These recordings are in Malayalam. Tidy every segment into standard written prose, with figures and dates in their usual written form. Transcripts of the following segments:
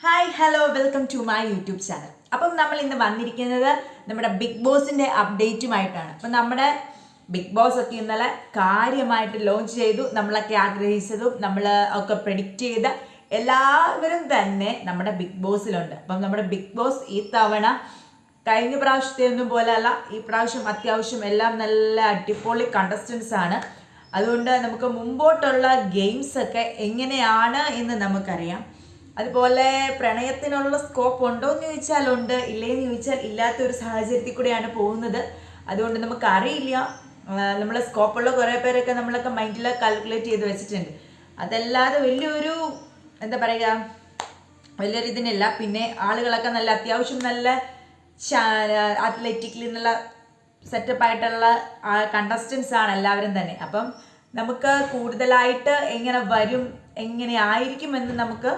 Hi hello welcome to my YouTube channel. അപ്പം നമ്മൾ ഇന്ന് വന്നിരിക്കുന്നത് നമ്മുടെ ബിഗ് ബോസിന്റെ അപ്ഡേറ്റുമായിട്ടാണ്. അപ്പം നമ്മുടെ ബിഗ് ബോസ് ഒക്കെ ഇന്നലെ കാര്യമായിട്ട് ലോഞ്ച് ചെയ്തു. നമ്മളൊക്കെ ആഗ്രഹിച്ചതും നമ്മൾ ഒക്കെ പ്രെഡിക്റ്റ് ചെയ്ത എല്ലാവരും തന്നെ നമ്മുടെ ബിഗ് ബോസിലുണ്ട്. അപ്പം നമ്മുടെ ബിഗ് ബോസ് ഈ തവണ കഴിഞ്ഞ പ്രാവശ്യത്തെ ഒന്നും പോലെ അല്ല, ഈ പ്രാവശ്യം അത്യാവശ്യം എല്ലാം നല്ല അടിപൊളി കണ്ടസ്റ്റൻസ് ആണ്. അതുകൊണ്ട് നമുക്ക് മുമ്പോട്ടുള്ള ഗെയിംസ് ഒക്കെ എങ്ങനെയാണ് എന്ന് നമുക്കറിയാം. അതുപോലെ പ്രണയത്തിനുള്ള സ്കോപ്പ് ഉണ്ടോ എന്ന് ചോദിച്ചാൽ ഉണ്ട്, ഇല്ലേന്ന് ചോദിച്ചാൽ ഇല്ലാത്തൊരു സാഹചര്യത്തിൽ കൂടെയാണ് പോകുന്നത്. അതുകൊണ്ട് നമുക്കറിയില്ല. നമ്മളെ സ്കോപ്പുള്ള കുറേ പേരൊക്കെ നമ്മളൊക്കെ മൈൻഡിൽ കാൽക്കുലേറ്റ് ചെയ്ത് വെച്ചിട്ടുണ്ട്. അതല്ലാതെ വലിയൊരു എന്താ പറയുക, വലിയൊരു ഇതിനില്ല. പിന്നെ ആളുകളൊക്കെ നല്ല അത്യാവശ്യം നല്ല അത്ലറ്റിക്കലി നല്ല സെറ്റപ്പായിട്ടുള്ള കണ്ടസ്റ്റൻസ് ആണ് എല്ലാവരും തന്നെ. അപ്പം നമുക്ക് കൂടുതലായിട്ട് എങ്ങനെ വരും, എങ്ങനെ ആയിരിക്കുമെന്ന് നമുക്ക്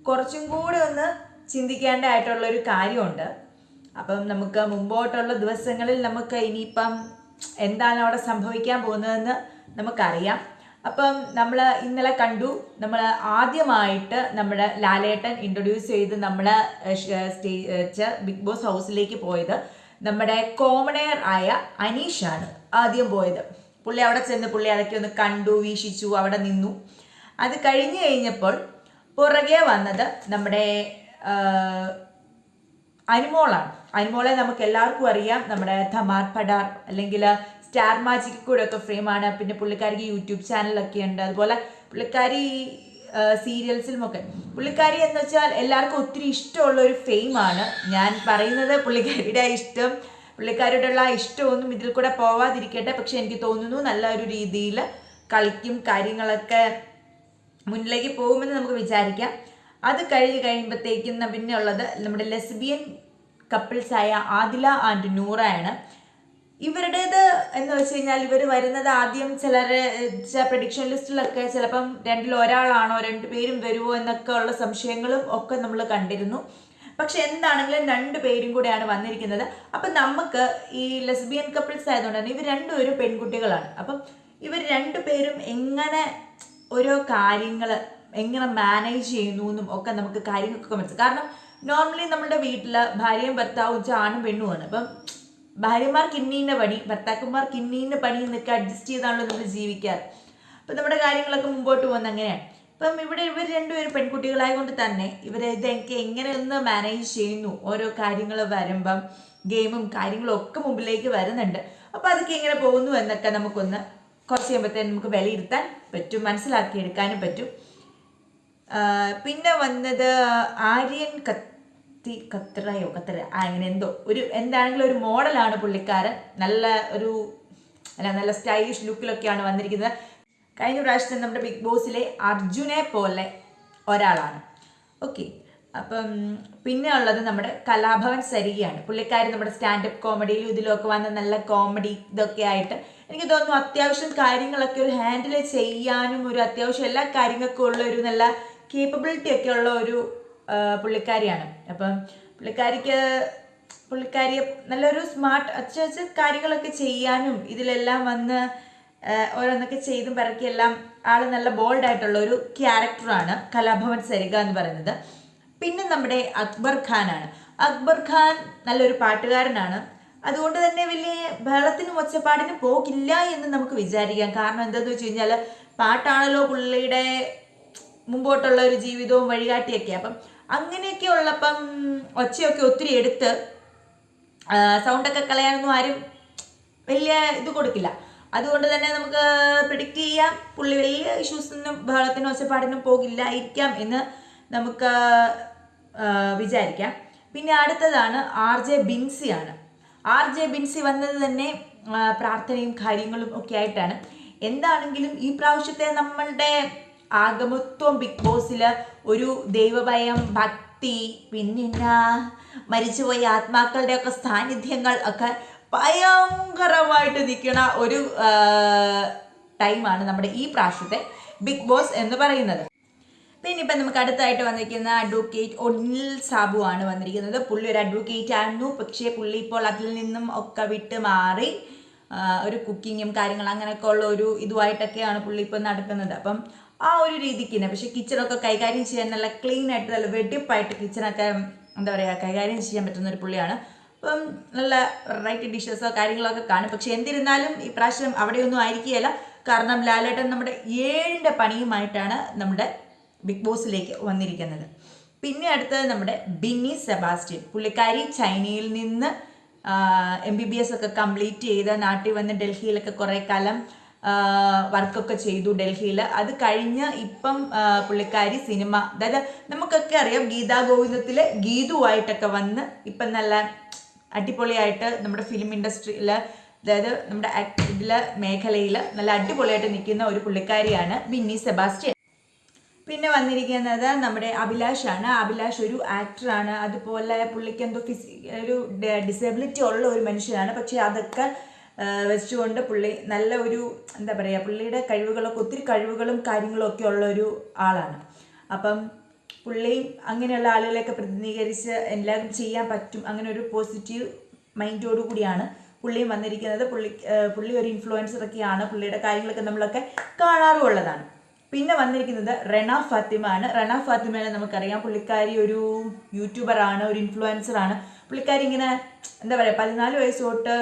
കുറച്ചും കൂടി ഒന്ന് ചിന്തിക്കേണ്ടതായിട്ടുള്ളൊരു കാര്യമുണ്ട്. അപ്പം നമുക്ക് മുമ്പോട്ടുള്ള ദിവസങ്ങളിൽ നമുക്ക് ഇനിയിപ്പം എന്താണ് അവിടെ സംഭവിക്കാൻ പോകുന്നതെന്ന് നമുക്കറിയാം. അപ്പം നമ്മൾ ഇന്നലെ കണ്ടു, നമ്മൾ ആദ്യമായിട്ട് നമ്മുടെ ലാലേട്ടൻ ഇൻട്രൊഡ്യൂസ് ചെയ്ത് നമ്മളെ ബിഗ് ബോസ് ഹൗസിലേക്ക് പോയത് നമ്മുടെ കോമണർ ആയ അനീഷാണ് ആദ്യം പോയത്. പുള്ളി അവിടെ ചെന്ന് പുള്ളി അതൊക്കെ ഒന്ന് കണ്ടു, വീക്ഷിച്ചു, അവിടെ നിന്നു. അത് കഴിഞ്ഞപ്പോൾ പുറകെ വന്നത് നമ്മുടെ അനുമോളാണ്. അനുമോളെ നമുക്ക് എല്ലാവർക്കും അറിയാം, നമ്മുടെ ധമാർ പടാർ അല്ലെങ്കിൽ സ്റ്റാർ മാജിക് കൂടെ ഒക്കെ ഫ്രെയിമാണ്. പിന്നെ പുള്ളിക്കാരിക്ക് യൂട്യൂബ് ചാനലൊക്കെ ഉണ്ട്. അതുപോലെ പുള്ളിക്കാരി സീരിയൽസിലുമൊക്കെ പുള്ളിക്കാരി എന്ന് വെച്ചാൽ എല്ലാവർക്കും ഒത്തിരി ഇഷ്ടമുള്ള ഒരു ഫെയിമാണ്. ഞാൻ പറയുന്നത് പുള്ളിക്കാരിയുടെ ഇഷ്ടം, പുള്ളിക്കാരിയോടുള്ള ഇഷ്ടമൊന്നും ഇതിൽ കൂടെ പോവാതിരിക്കട്ടെ. പക്ഷെ എനിക്ക് തോന്നുന്നു നല്ലൊരു രീതിയിൽ കളിക്കും, കാര്യങ്ങളൊക്കെ മുന്നിലേക്ക് പോകുമെന്ന് നമുക്ക് വിചാരിക്കാം. അത് കഴിയുമ്പോഴത്തേക്കും പിന്നെ ഉള്ളത് നമ്മുടെ ലെസ്ബിയൻ കപ്പിൾസായ ആദില ആൻഡ് നൂറയാണ്. ഇവരുടേത് എന്ന് വെച്ച് കഴിഞ്ഞാൽ ഇവർ വരുന്നത് ആദ്യം ചിലരെ പ്രഡിക്ഷൻ ലിസ്റ്റിലൊക്കെ ചിലപ്പം രണ്ടിൽ ഒരാളാണോ രണ്ടു പേരും വരുമോ എന്നൊക്കെ ഉള്ള സംശയങ്ങളും ഒക്കെ നമ്മൾ കണ്ടിരുന്നു. പക്ഷെ എന്താണെങ്കിലും രണ്ടു പേരും കൂടെയാണ് വന്നിരിക്കുന്നത്. അപ്പം നമുക്ക് ഈ ലെസ്ബിയൻ കപ്പിൾസ് ആയതുകൊണ്ട് തന്നെ ഇവർ രണ്ടുപേരും പെൺകുട്ടികളാണ്. അപ്പം ഇവർ രണ്ടുപേരും എങ്ങനെ ഓരോ കാര്യങ്ങൾ എങ്ങനെ മാനേജ് ചെയ്യുന്നു എന്നും ഒക്കെ നമുക്ക് കാര്യങ്ങൾക്കൊക്കെ മനസ്സിലാക്കാം. കാരണം നോർമലി നമ്മുടെ വീട്ടിൽ ഭാര്യയും ഭർത്താവും ആണും പെണ്ണുമാണ്. അപ്പം ഭാര്യമാർക്ക് ഇന്നീന്ന പണി, ഭർത്താക്കന്മാർക്ക് ഇന്നീന്ന പണി എന്നൊക്കെ അഡ്ജസ്റ്റ് ചെയ്താണല്ലോ നമ്മൾ ജീവിക്കാറ്. അപ്പം നമ്മുടെ കാര്യങ്ങളൊക്കെ മുമ്പോട്ട് പോകുന്നത് അങ്ങനെയാണ്. ഇപ്പം ഇവിടെ ഇവർ രണ്ടുപേരും പെൺകുട്ടികളായതുകൊണ്ട് തന്നെ ഇതൊക്കെ എങ്ങനെ ഒന്ന് മാനേജ് ചെയ്യുന്നു, ഓരോ കാര്യങ്ങൾ വരുമ്പം ഗെയിമും കാര്യങ്ങളും ഒക്കെ മുമ്പിലേക്ക് വരുന്നുണ്ട്. അപ്പം അതൊക്കെ എങ്ങനെ പോകുന്നു എന്നൊക്കെ നമുക്കൊന്ന് കുറച്ച് കഴിയുമ്പോഴത്തേനും നമുക്ക് വിലയിരുത്താൻ പറ്റും, മനസ്സിലാക്കിയെടുക്കാനും പറ്റും. പിന്നെ വന്നത് ആര്യൻ ഖത്തറ അങ്ങനെ എന്തോ ഒരു എന്താണെങ്കിലും ഒരു മോഡലാണ് പുള്ളിക്കാരൻ. നല്ല സ്റ്റൈലിഷ് ലുക്കിലൊക്കെയാണ് വന്നിരിക്കുന്നത്. കഴിഞ്ഞ പ്രാവശ്യത്തെ നമ്മുടെ ബിഗ് ബോസിലെ അർജുനെ പോലെ ഒരാളാണ്. ഓക്കെ, അപ്പം പിന്നെ ഉള്ളത് നമ്മുടെ കലാഭവൻ സരികയാണ്. പുള്ളിക്കാരൻ നമ്മുടെ സ്റ്റാൻഡപ്പ് കോമഡിയിലും ഇതിലൊക്കെ വന്ന നല്ല കോമഡി ഇതൊക്കെ ആയിട്ട് എനിക്ക് തോന്നുന്നു അത്യാവശ്യം കാര്യങ്ങളൊക്കെ ഒരു ഹാൻഡിൽ ചെയ്യാനും ഒരു അത്യാവശ്യം എല്ലാ കാര്യങ്ങൾക്കും ഉള്ള ഒരു നല്ല കേപ്പബിലിറ്റി ഒക്കെ ഉള്ള ഒരു പുള്ളിക്കാരിയാണ്. അപ്പം പുള്ളിക്കാരിയെ നല്ലൊരു സ്മാർട്ട് അത്യാവശ്യം കാര്യങ്ങളൊക്കെ ചെയ്യാനും ഇതിലെല്ലാം വന്ന് ഓരോന്നൊക്കെ ചെയ്തും പിറക്കിയെല്ലാം ആള് നല്ല ബോൾഡായിട്ടുള്ള ഒരു ക്യാരക്ടറാണ് കലാഭവൻ സരിക എന്ന് പറയുന്നത്. പിന്നെ നമ്മുടെ അക്ബർ ഖാനാണ്. അക്ബർ ഖാൻ നല്ലൊരു പാട്ടുകാരനാണ്. അതുകൊണ്ട് തന്നെ വലിയ ബഹളത്തിനും ഒച്ചപ്പാടിനും പോകില്ല എന്ന് നമുക്ക് വിചാരിക്കാം. കാരണം എന്താണെന്ന് വെച്ച് കഴിഞ്ഞാൽ പാട്ടാണല്ലോ പുള്ളിയുടെ മുമ്പോട്ടുള്ള ഒരു ജീവിതവും വഴികാട്ടിയൊക്കെ. അപ്പം അങ്ങനെയൊക്കെ ഉള്ളപ്പം ഒച്ചയൊക്കെ ഒത്തിരി എടുത്ത് സൗണ്ടൊക്കെ കളയാനൊന്നും ആരും വലിയ ഇത് കൊടുക്കില്ല. അതുകൊണ്ട് തന്നെ നമുക്ക് പ്രിഡിക്റ്റ് ചെയ്യാം പുള്ളി വലിയ ഇഷ്യൂസിനും ബഹളത്തിനും ഒച്ചപ്പാടിനും പോകില്ലായിരിക്കാം എന്ന് നമുക്ക് വിചാരിക്കാം. പിന്നെ അടുത്തതാണ് RJ ബിൻസിയാണ്. RJ ബിൻസി വന്നത് തന്നെ പ്രാർത്ഥനയും കാര്യങ്ങളും ഒക്കെ ആയിട്ടാണ്. എന്താണെങ്കിലും ഈ പ്രാവശ്യത്തെ നമ്മളുടെ ആഗമത്വം ബിഗ് ബോസിൽ ഒരു ദൈവഭയം, ഭക്തി, പിന്നെ മരിച്ചുപോയ ആത്മാക്കളുടെ ഒക്കെ സാന്നിധ്യങ്ങൾ ഒക്കെ ഭയങ്കരമായിട്ട് നിൽക്കുന്ന ഒരു ടൈമാണ് നമ്മുടെ ഈ പ്രാവശ്യത്തെ ബിഗ് ബോസ് എന്ന് പറയുന്നത്. പിന്നെ ഇപ്പം നമുക്ക് അടുത്തായിട്ട് വന്നിരിക്കുന്ന അഡ്വക്കേറ്റ് ഒനിൽ സാബു ആണ് വന്നിരിക്കുന്നത്. പുള്ളി ഒരു അഡ്വക്കേറ്റ് ആയിരുന്നു. പക്ഷേ പുള്ളി ഇപ്പോൾ അതിൽ നിന്നും ഒക്കെ വിട്ട് മാറി ഒരു കുക്കിങ്ങും കാര്യങ്ങളും അങ്ങനെയൊക്കെ ഉള്ള ഒരു ഇതുമായിട്ടൊക്കെയാണ് പുള്ളി ഇപ്പം നടക്കുന്നത്. അപ്പം ആ ഒരു രീതിക്ക് തന്നെ. പക്ഷെ കിച്ചണൊക്കെ കൈകാര്യം ചെയ്യാൻ നല്ല ക്ലീൻ ആയിട്ട് നല്ല വെടിപ്പായിട്ട് കിച്ചണൊക്കെ എന്താ പറയുക കൈകാര്യം ചെയ്യാൻ പറ്റുന്ന ഒരു പുള്ളിയാണ്. അപ്പം നല്ല വെറൈറ്റി ഡിഷസോ കാര്യങ്ങളൊക്കെ കാണും. പക്ഷെ എന്നിരുന്നാലും ഇപ്രാവശ്യം അവിടെയൊന്നും ആയിരിക്കുകയില്ല. കാരണം ലാലേട്ടൻ നമ്മുടെ 7ന്റെ പണിയുമായിട്ടാണ് നമ്മുടെ ബിഗ് ബോസിലേക്ക് വന്നിരിക്കുന്നത്. പിന്നെ അടുത്തത് നമ്മുടെ ബിന്നി സെബാസ്റ്റ്യൻ. പുള്ളിക്കാരി ചൈനയിൽ നിന്ന് MBBS ഒക്കെ കംപ്ലീറ്റ് ചെയ്ത് നാട്ടിൽ വന്ന് ഡൽഹിയിലൊക്കെ കുറേ കാലം വർക്കൊക്കെ ചെയ്തു ഡൽഹിയിൽ. അത് കഴിഞ്ഞ് ഇപ്പം പുള്ളിക്കാരി സിനിമ, അതായത് നമുക്കൊക്കെ അറിയാം ഗീതാ ഗോവിന്ദത്തിൽ ഗീതുവായിട്ടൊക്കെ വന്ന് ഇപ്പം നല്ല അടിപൊളിയായിട്ട് നമ്മുടെ ഫിലിം ഇൻഡസ്ട്രിയിൽ, അതായത് നമ്മുടെ ഇതിലെ മേഖലയിൽ നല്ല അടിപൊളിയായിട്ട് നിൽക്കുന്ന ഒരു പുള്ളിക്കാരിയാണ് ബിന്നി സെബാസ്റ്റ്യൻ. പിന്നെ വന്നിരിക്കുന്നത് നമ്മുടെ അഭിലാഷാണ്. അഭിലാഷ് ഒരു ആക്ടറാണ്. അതുപോലെ പുള്ളിക്ക് എന്തോ ഒരു ഡിസേബിലിറ്റി ഉള്ള ഒരു മനുഷ്യനാണ്. പക്ഷേ അതൊക്കെ വെച്ചുകൊണ്ട് പുള്ളി നല്ല ഒരു എന്താ പറയുക, പുള്ളിയുടെ കഴിവുകളൊക്കെ ഒത്തിരി കഴിവുകളും കാര്യങ്ങളും ഒക്കെ ഉള്ള ഒരു ആളാണ്. അപ്പം പുള്ളി അങ്ങനെയുള്ള ആളുകളെയൊക്കെ പ്രതിനിധീകരിച്ച് എല്ലാവരും ചെയ്യാൻ പറ്റും, അങ്ങനെ ഒരു പോസിറ്റീവ് മൈൻഡോടു കൂടിയാണ് പുള്ളിയും വന്നിരിക്കുന്നത്. പുള്ളി ഒരു ഇൻഫ്ലുവൻസറൊക്കെയാണ്. പുള്ളിയുടെ കാര്യങ്ങളൊക്കെ നമ്മളൊക്കെ കാണാറുള്ളതാണ്. പിന്നെ വന്നിരിക്കുന്നത് റെന ഫാത്തിമയാണ്. റെന ഫാത്തിമേനെ നമുക്കറിയാം, പുള്ളിക്കാരി ഒരു യൂട്യൂബറാണ്, ഒരു ഇൻഫ്ലുവൻസറാണ്. പുള്ളിക്കാരി ഇങ്ങനെ എന്താ പറയുക 14 വയസ്സ് തൊട്ട്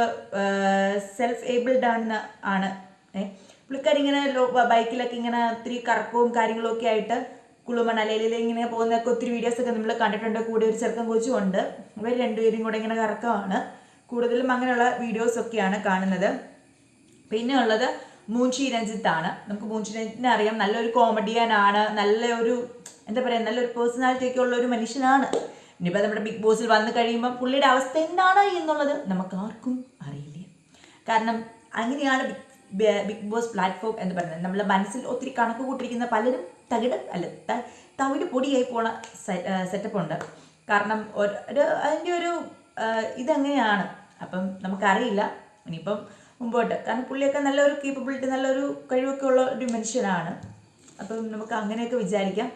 സെൽഫ് ഏബിൾഡ് ആണ്. പുള്ളിക്കാരി ഇങ്ങനെ ബൈക്കിലൊക്കെ ഇങ്ങനെ ഒത്തിരി കറക്കവും കാര്യങ്ങളും ഒക്കെ ആയിട്ട് കുളുമണലയിൽ ഇങ്ങനെ പോകുന്നതൊക്കെ ഒത്തിരി വീഡിയോസൊക്കെ നമ്മൾ കണ്ടിട്ടുണ്ട്. കൂടെ ഒരു ചെറുക്കൻ കൊച്ചുമുണ്ട്. അവർ രണ്ടുപേരും കൂടെ ഇങ്ങനെ കറക്കമാണ്. കൂടുതലും അങ്ങനെയുള്ള വീഡിയോസൊക്കെയാണ് കാണുന്നത്. പിന്നെ ഉള്ളത് മൂഞ്ചി രഞ്ജിത്താണ്. നമുക്ക് മൂഞ്ചി രഞ്ജിത്തിനെ അറിയാം, നല്ലൊരു കോമഡിയനാണ്, നല്ല ഒരു എന്താ പറയുക നല്ലൊരു പേഴ്സണാലിറ്റി ഒക്കെ ഉള്ള ഒരു മനുഷ്യനാണ്. ഇനിയിപ്പോൾ നമ്മുടെ ബിഗ് ബോസിൽ വന്നു കഴിയുമ്പോൾ പുള്ളിയുടെ അവസ്ഥ എന്താണ് എന്നുള്ളത് നമുക്ക് ആർക്കും അറിയില്ല. കാരണം അങ്ങനെയാണ് ബിഗ് ബോസ് പ്ലാറ്റ്ഫോം എന്ന് പറയുന്നത്. നമ്മളെ മനസ്സിൽ ഒത്തിരി കണക്ക് കൂട്ടിരിക്കുന്ന പലരും തവിട് പൊടിയായി പോണ സെറ്റപ്പ് ഉണ്ട്. കാരണം അതിൻ്റെ ഒരു ഇതെങ്ങനെയാണ് അപ്പം നമുക്കറിയില്ല ഇനിയിപ്പം മുമ്പോട്ട്. കാരണം പുള്ളിയൊക്കെ നല്ലൊരു കേപ്പബിലിറ്റി, നല്ലൊരു കഴിവൊക്കെ ഉള്ള ഒരു മനുഷ്യനാണ്. അപ്പം നമുക്ക് അങ്ങനെയൊക്കെ വിചാരിക്കാം.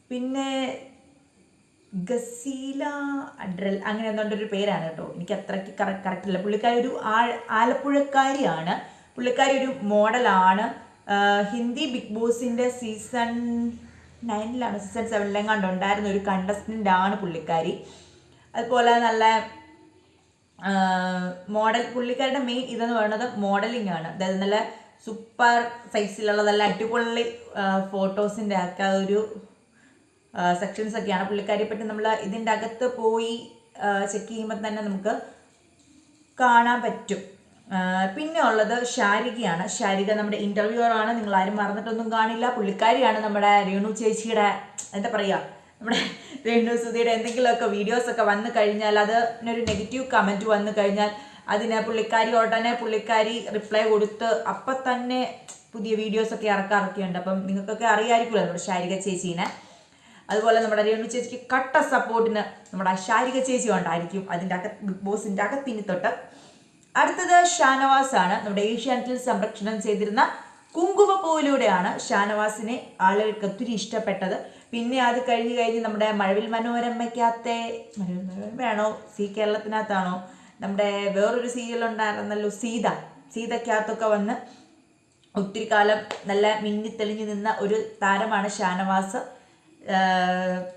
പിന്നെ ഗസീല അഡ്രൽ അങ്ങനെ എന്തുകൊണ്ടൊരു പേരാണ് കേട്ടോ, എനിക്ക് അത്രയ്ക്ക് കറക്റ്റില്ല. പുള്ളിക്കാരി ഒരു ആലപ്പുഴക്കാരിയാണ്. പുള്ളിക്കാരി ഒരു മോഡലാണ്. ഹിന്ദി ബിഗ് ബോസിൻ്റെ സീസൺ 9 സീസൺ 7 ഉണ്ടായിരുന്ന ഒരു കണ്ടസ്റ്റൻ്റ് ആണ് പുള്ളിക്കാരി. അതുപോലെ നല്ല മോഡൽ, പുള്ളിക്കാരുടെ മെയിൻ ഇതെന്ന് പറയുന്നത് മോഡലിംഗ് ആണ്. അതായത് നല്ല സൂപ്പർ സൈസിലുള്ള നല്ല അടിപൊളി ഫോട്ടോസിൻ്റെ ഒക്കെ ഒരു സെക്ഷൻസ് ഒക്കെയാണ് പുള്ളിക്കാരിയെ പറ്റി നമ്മൾ ഇതിൻ്റെ അകത്ത് പോയി ചെക്ക് ചെയ്യുമ്പോൾ തന്നെ നമുക്ക് കാണാൻ പറ്റും. പിന്നെ ഉള്ളത് ഷാരികയാണ്. ഷാരിക നമ്മുടെ ഇൻ്റർവ്യൂവറാണ്. നിങ്ങൾ ആരും മറന്നിട്ടൊന്നും കാണില്ല. പുള്ളിക്കാരിയാണ് നമ്മുടെ രേണു ചേച്ചിയുടെ എന്താ പറയുക, നമ്മുടെ രേണു സുധിയുടെ എന്തെങ്കിലുമൊക്കെ വീഡിയോസൊക്കെ വന്നു കഴിഞ്ഞാൽ അതിനൊരു നെഗറ്റീവ് കമൻറ്റ് വന്നു കഴിഞ്ഞാൽ അതിന് പുള്ളിക്കാരി റിപ്ലൈ കൊടുത്ത് അപ്പം തന്നെ പുതിയ വീഡിയോസൊക്കെ ഇറക്കാറൊക്കെയുണ്ട്. അപ്പം നിങ്ങൾക്കൊക്കെ അറിയാമായിരിക്കുമല്ലോ നമ്മുടെ ഷാരിക ചേച്ചീനെ. അതുപോലെ നമ്മുടെ രേണു ചേച്ചിക്ക് കട്ട സപ്പോർട്ടിന് നമ്മുടെ ഷാരിക ചേച്ചി ഉണ്ടായിരിക്കും അതിൻ്റെ ബിഗ് ബോസിൻ്റെ അകത്തിന് തൊട്ട്. അടുത്തത് ഷാനവാസ് ആണ്. നമ്മുടെ ഏഷ്യാനെറ്റിൽ സംരക്ഷണം ചെയ്തിരുന്ന കുങ്കുമപ്പൂവിലൂടെയാണ് ഷാനവാസിനെ ആളുകൾക്ക് ഒത്തിരി ഇഷ്ടപ്പെട്ടത്. പിന്നെ അത് കഴിഞ്ഞ് നമ്മുടെ മഴവിൽ മനോരമയ്ക്കകത്തെ മനോരമയാണോ സി കേരളത്തിനകത്താണോ നമ്മുടെ വേറൊരു സീരിയൽ ഉണ്ടായിരുന്നല്ലോ സീതയ്ക്കകത്തൊക്കെ വന്ന് ഒത്തിരി കാലം നല്ല മിന്നിത്തെളിഞ്ഞു നിന്ന ഒരു താരമാണ് ഷാനവാസ്.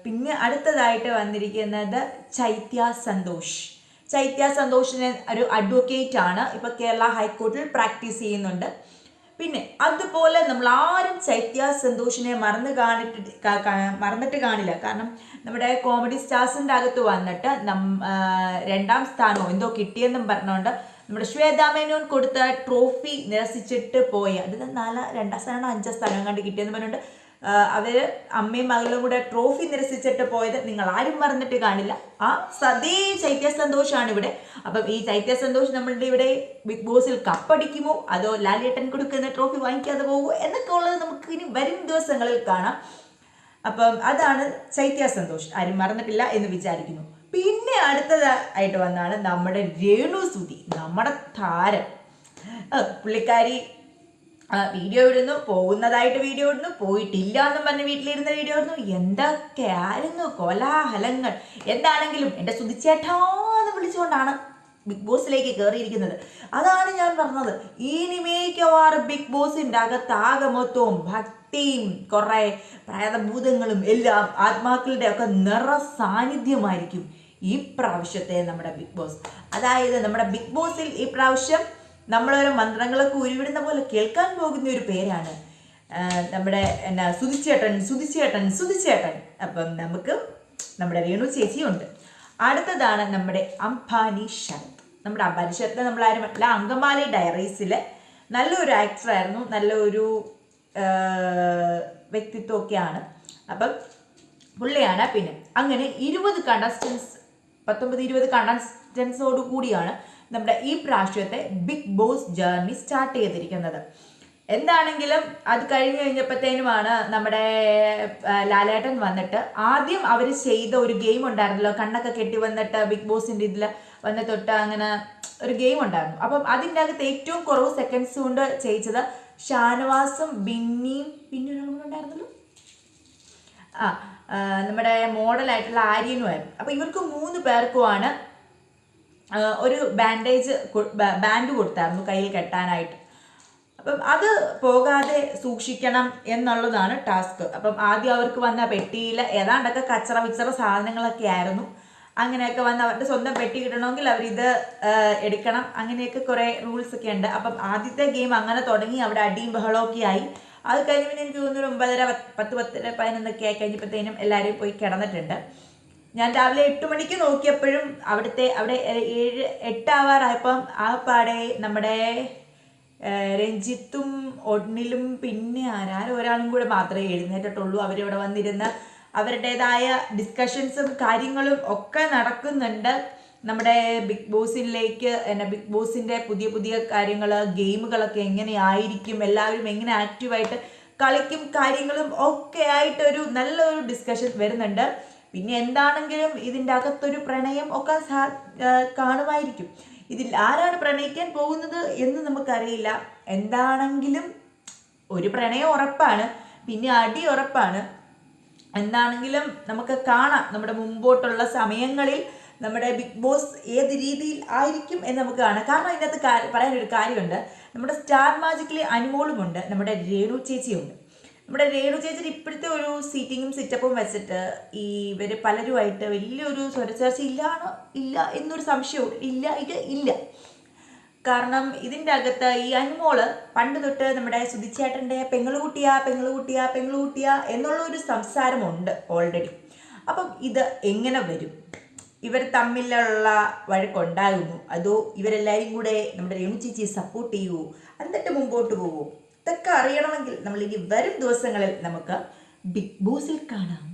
പിന്നെ അടുത്തതായിട്ട് വന്നിരിക്കുന്നത് ചൈത്യ സന്തോഷിനെ ഒരു അഡ്വക്കേറ്റ് ആണ്. ഇപ്പോൾ കേരള ഹൈക്കോർട്ടിൽ പ്രാക്ടീസ് ചെയ്യുന്നുണ്ട്. പിന്നെ അതുപോലെ നമ്മൾ ആരും ചൈത്യ സന്തോഷിനെ മറന്നിട്ട് കാണില്ല. കാരണം നമ്മുടെ കോമഡി സ്റ്റാർസിൻ്റെ അകത്ത് വന്നിട്ട് 2ാം സ്ഥാനമോ എന്തോ കിട്ടിയെന്നും പറഞ്ഞുകൊണ്ട് നമ്മുടെ ശ്വേതാ മേനോൻ കൊടുത്ത ട്രോഫി നിരസിച്ചിട്ട് പോയി. അതിന് 2ാം സ്ഥാനമോ 5ാം സ്ഥാനമോ കണ്ട് കിട്ടിയെന്ന് പറഞ്ഞുകൊണ്ട് അവർ അമ്മയും മകളും കൂടെ ട്രോഫി നിരസിച്ചിട്ട് പോയത് നിങ്ങൾ ആരും മറന്നിട്ട് കാണില്ല. ആ സതേ ചൈത്യ സന്തോഷാണ് ഇവിടെ. അപ്പം ഈ ചൈത്യ സന്തോഷ് നമ്മളുടെ ഇവിടെ ബിഗ് ബോസിൽ കപ്പടിക്കുമോ അതോ ലാലേട്ടൻ കൊടുക്കുന്ന ട്രോഫി വാങ്ങിക്കാതെ പോകുമോ എന്നൊക്കെ ഉള്ളത് നമുക്ക് ഇനി വരും ദിവസങ്ങളിൽ കാണാം. അപ്പം അതാണ് ചൈത്യ സന്തോഷ്, ആരും മറന്നിട്ടില്ല എന്ന് വിചാരിക്കുന്നു. പിന്നെ അടുത്തതായിട്ട് വന്നാണ് നമ്മുടെ രേണു സുധി, നമ്മുടെ താരം. പുള്ളിക്കാരി വീഡിയോ ഇടുന്നു, പോകുന്നതായിട്ട് വീഡിയോ ഇടുന്നു, പോയിട്ടില്ല എന്നും പറഞ്ഞ് വീട്ടിലിരുന്ന വീഡിയോ ഇടുന്നു. എന്തൊക്കെയായിരുന്നു കോലാഹലങ്ങൾ. എന്താണെങ്കിലും എൻ്റെ സുധിച്ചേട്ടാന്ന് വിളിച്ചുകൊണ്ടാണ് ബിഗ് ബോസിലേക്ക് കയറിയിരിക്കുന്നത്. അതാണ് ഞാൻ പറഞ്ഞത്, ഇനി മിക്കവാറും ബിഗ് ബോസിൻ്റെ അകത്ത് ആകെ മൊത്തവും ഭക്തിയും കുറേ പ്രേതഭൂതങ്ങളും എല്ലാം ആത്മാക്കളുടെ ഒക്കെ നിറ സാന്നിധ്യമായിരിക്കും ഈ പ്രാവശ്യത്തെ നമ്മുടെ ബിഗ് ബോസ്. അതായത് നമ്മുടെ ബിഗ് ബോസിൽ ഈ പ്രാവശ്യം നമ്മളോരോ മന്ത്രങ്ങളൊക്കെ ഉരുവിടുന്ന പോലെ കേൾക്കാൻ പോകുന്ന ഒരു പേരാണ് നമ്മുടെ സുധിച്ചേട്ടൻ. അപ്പം നമുക്ക് നമ്മുടെ രേണു ചേച്ചിയുണ്ട്. അടുത്തതാണ് നമ്മുടെ അംബാനി ശരത്. നമ്മുടെ അംബാനി ശരത് നമ്മളാരുമല്ല, അങ്കമാലി ഡയറീസിലെ നല്ലൊരു ആക്ടറായിരുന്നു, നല്ലൊരു വ്യക്തിത്വമൊക്കെയാണ്. അപ്പം പുള്ളിയാണ്. പിന്നെ അങ്ങനെ 19-20 കണ്ടസ്റ്റൻസോട് കൂടിയാണ് നമ്മുടെ ഈ പ്രാവശ്യത്തെ ബിഗ് ബോസ് ജേർണി സ്റ്റാർട്ട് ചെയ്തിരിക്കുന്നത്. എന്താണെങ്കിലും അത് കഴിഞ്ഞപ്പോഴത്തേനുമാണ് നമ്മുടെ ലാലേട്ടൻ വന്നിട്ട് ആദ്യം അവർ ചെയ്ത ഒരു ഗെയിം ഉണ്ടായിരുന്നല്ലോ, കണ്ണൊക്കെ കെട്ടി വന്നിട്ട് ബിഗ് ബോസിൻ്റെ ഇതിൽ വന്ന് തൊട്ട് അങ്ങനെ ഒരു ഗെയിം ഉണ്ടായിരുന്നു. അപ്പം അതിൻ്റെ അകത്ത് ഏറ്റവും കുറവ് സെക്കൻഡ്സ് കൊണ്ട് ചെയ്യിച്ചത് ഷാനവാസും ബിന്നിയും പിന്നെ ഒരാളുണ്ടായിരുന്നല്ലോ നമ്മുടെ മോഡലായിട്ടുള്ള ആര്യനുമായിരുന്നു. അപ്പം ഇവർക്ക് 3 പേർക്കുമാണ് ഒരു ബാൻഡ് കൊടുത്തായിരുന്നു കയ്യിൽ കെട്ടാനായിട്ട്. അപ്പം അത് പോകാതെ സൂക്ഷിക്കണം എന്നുള്ളതാണ് ടാസ്ക്. അപ്പം ആദ്യം അവർക്ക് വന്ന പെട്ടിയിൽ ഏതാണ്ടൊക്കെ കച്ചറ വിച്ചറ സാധനങ്ങളൊക്കെ ആയിരുന്നു. അങ്ങനെയൊക്കെ വന്ന് അവരുടെ സ്വന്തം പെട്ടി കിട്ടണമെങ്കിൽ അവരിത് എടുക്കണം, അങ്ങനെയൊക്കെ കുറേ റൂൾസൊക്കെ ഉണ്ട്. അപ്പം ആദ്യത്തെ ഗെയിം അങ്ങനെ തുടങ്ങി, അവിടെ അടിയും ബഹളമൊക്കെ ആയി. അത് കഴിഞ്ഞ് പിന്നെ എനിക്ക് തോന്നുന്നു 9:30, 10, 11 ആയി കഴിഞ്ഞപ്പോഴത്തേനും എല്ലാവരും പോയി കിടന്നിട്ടുണ്ട്. ഞാൻ രാവിലെ 8 മണിക്ക് നോക്കിയപ്പോഴും അവിടെ 7-8 ആവാറായപ്പം ആ പാടെ നമ്മുടെ രഞ്ജിത്തും ഒഡ്നിലും പിന്നെ ഒരാളും കൂടെ മാത്രമേ എഴുന്നേറ്റിട്ടുള്ളൂ. അവരിവിടെ വന്നിരുന്ന് അവരുടേതായ ഡിസ്കഷൻസും കാര്യങ്ങളും ഒക്കെ നടക്കുന്നുണ്ട്. നമ്മുടെ ബിഗ് ബോസിൻ്റെ പുതിയ കാര്യങ്ങൾ, ഗെയിമുകളൊക്കെ എങ്ങനെയായിരിക്കും, എല്ലാവരും എങ്ങനെ ആക്റ്റീവായിട്ട് കളിക്കും, കാര്യങ്ങളും ഒക്കെ ആയിട്ടൊരു നല്ലൊരു ഡിസ്കഷൻ വരുന്നുണ്ട്. പിന്നെ എന്താണെങ്കിലും ഇതിൻ്റെ അകത്തൊരു പ്രണയം ഒക്കെ കാണുമായിരിക്കും. ഇതിൽ ആരാണ് പ്രണയിക്കാൻ പോകുന്നത് എന്ന് നമുക്കറിയില്ല. എന്താണെങ്കിലും ഒരു പ്രണയം ഉറപ്പാണ്, പിന്നെ അടി ഉറപ്പാണ്. എന്താണെങ്കിലും നമുക്ക് കാണാം നമ്മുടെ മുമ്പോട്ടുള്ള സമയങ്ങളിൽ നമ്മുടെ ബിഗ് ബോസ് ഏത് രീതിയിൽ ആയിരിക്കും എന്ന് നമുക്ക് കാണാം. കാരണം ഇതിനകത്ത് പറയാനൊരു കാര്യമുണ്ട്. നമ്മുടെ സ്റ്റാർ മാജിക്കിലെ അനുമോളുമുണ്ട്, നമ്മുടെ രേണു ചേച്ചിയുണ്ട്. നമ്മുടെ രേണു ചേച്ചിയുടെ ഇപ്പോഴത്തെ ഒരു സീറ്റിങ്ങും സെറ്റപ്പും വെച്ചിട്ട് ഇവർ പലരുമായിട്ട് വലിയൊരു സ്വരച്ചേർച്ച ഇല്ല എന്നൊരു സംശയവും ഇല്ല. കാരണം ഇതിൻ്റെ അകത്ത് ഈ അനുമോള് പണ്ട് തൊട്ട് നമ്മുടെ സുധിച്ചേട്ടൻ്റെ പെങ്ങളുകുട്ടിയാ എന്നുള്ള ഒരു സംസാരമുണ്ട് ഓൾറെഡി. അപ്പം ഇത് എങ്ങനെ വരും? ഇവർ തമ്മിലുള്ള വഴക്കുണ്ടാകുന്നു, അതോ ഇവരെല്ലാവരും കൂടെ നമ്മുടെ രേണു ചേച്ചിയെ സപ്പോർട്ട് ചെയ്യുമോ, എന്നിട്ട് മുമ്പോട്ട് പോകുമോ? ഇതൊക്കെ അറിയണമെങ്കിൽ നമ്മൾ ഇനി വരും ദിവസങ്ങളിൽ നമുക്ക് ബിഗ് ബോസിൽ കാണാം.